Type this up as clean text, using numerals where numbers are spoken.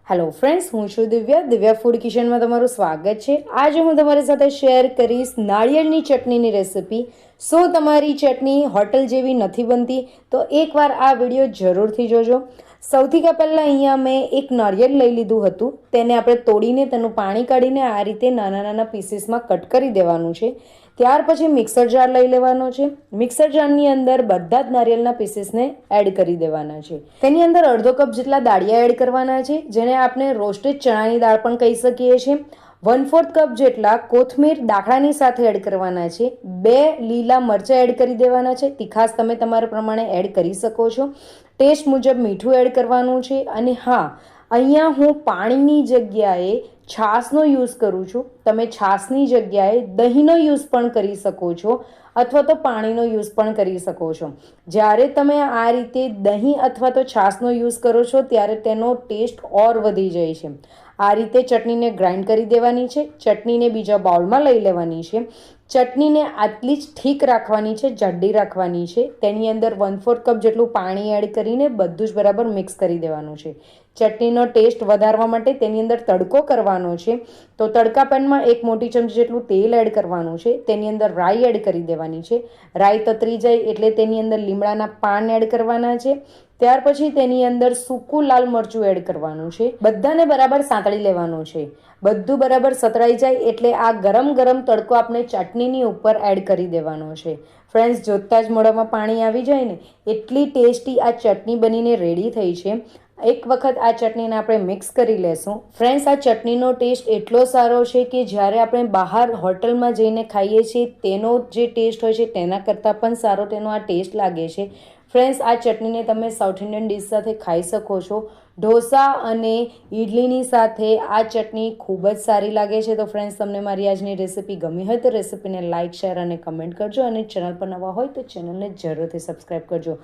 Hello friends, હું છું Divya food કિચનમાં તમારું સ્વાગત છે। આજે હું તમારી સાથે શેર કરીશ નાળિયેરની ચટણીની રેસિપી। શું તમારી ચટણી હોટલ જેવી નથી બનતી? તો એકવાર આ વિડીયો જરૂરથી જોજો। સૌથી પહેલાં અહીંયા મેં એક નાળિયેર લઈ લીધું હતું, તેને આપણે તોડીને તેનું પાણી કાઢીને આ રીતે નાના નાના પીસીસમાં કટ કરી દેવાનું છે। ત્યાર પછી મિક્સર જાર લઈ લેવાનો છે। મિક્સર જારની અંદર બધા જ નારિયેળના પીસીસને એડ કરી દેવાના છે। તેની અંદર અડધો કપ જેટલા દાળિયા એડ કરવાના છે, જેને આપણે રોસ્ટેડ ચણાની દાળ પણ કહી શકીએ છીએ। 1/4 કપ જેટલા કોથમીર દાખલાની સાથે એડ કરવાના છે। 2 લીલા મરચાં એડ કરી દેવાના છે। તીખાશ તમે તમારા પ્રમાણે એડ કરી શકો છો। ટેસ્ટ મુજબ મીઠું એડ કરવાનું છે। અને હા, અહીંયા હું પાણીની જગ્યાએ છાશનો યુઝ કરું છું। તમે છાશની જગ્યાએ દહીંનો યુઝ પણ કરી શકો છો, અથવા તો પાણીનો યુઝ પણ કરી શકો છો। જ્યારે તમે આ રીતે દહીં અથવા તો છાશનો યુઝ કરો છો ત્યારે તેનો ટેસ્ટ ઓર વધી જાય છે। આ રીતે ચટણીને ગ્રાઇન્ડ કરી દેવાની છે। ચટણીને બીજા બાઉલમાં લઈ લેવાની છે। ચટણીને આટલી જ ઠીક રાખવાની છે, જાડી રાખવાની છે। તેની અંદર 1/4 કપ જેટલું પાણી એડ કરીને બધું જ બરાબર મિક્સ કરી દેવાનું છે। ચટણીનો ટેસ્ટ વધારવા માટે તેની અંદર તડકો કરવાનો છે। તો તડકા પેનમાં 1 મોટી ચમચી જેટલું તેલ એડ કરવાનું છે। તેની અંદર રાઈ એડ કરી દેવાની છે। રાઈ તતરી જાય એટલે તેની અંદર લીમડાના પાન એડ કરવાના છે। ત્યાર પછી તેની અંદર સૂકું લાલ મરચું એડ કરવાનું છે। બધાને બરાબર સાંતળી લેવાનું છે। બધું બરાબર સતળાઈ જાય એટલે આ ગરમ ગરમ તડકો આપણે ચટણીની ઉપર એડ કરી દેવાનો છે। ફ્રેન્ડ્સ, જોતાં જ મોઢામાં પાણી આવી જાય ને, એટલી ટેસ્ટી આ ચટણી બનીને રેડી થઈ છે। એક વખત આ ચટણીને આપણે મિક્સ કરી લેશું। ફ્રેન્ડ્સ, આ ચટણીનો ટેસ્ટ એટલો સારો છે કે જ્યારે આપણે બહાર હોટલમાં જઈને ખાઈએ છીએ તેનો જે ટેસ્ટ હોય છે તેના કરતાં પણ સારો તેનો આ ટેસ્ટ લાગે છે। ફ્રેન્ડ્સ, આ ચટણીને તમે સાઉથ ઇન્ડિયન ડિશ સાથે ખાઈ શકો છો। ઢોસા અને ઇડલીની સાથે આ ચટણી ખૂબ જ સારી લાગે છે। તો ફ્રેન્ડ્સ, તમને મારી આજની રેસિપી ગમી હોય તો રેસિપીને લાઇક, શેર અને કમેન્ટ કરજો। અને ચેનલ પર નવા હોય તો ચેનલને જરૂરથી સબસ્ક્રાઈબ કરજો।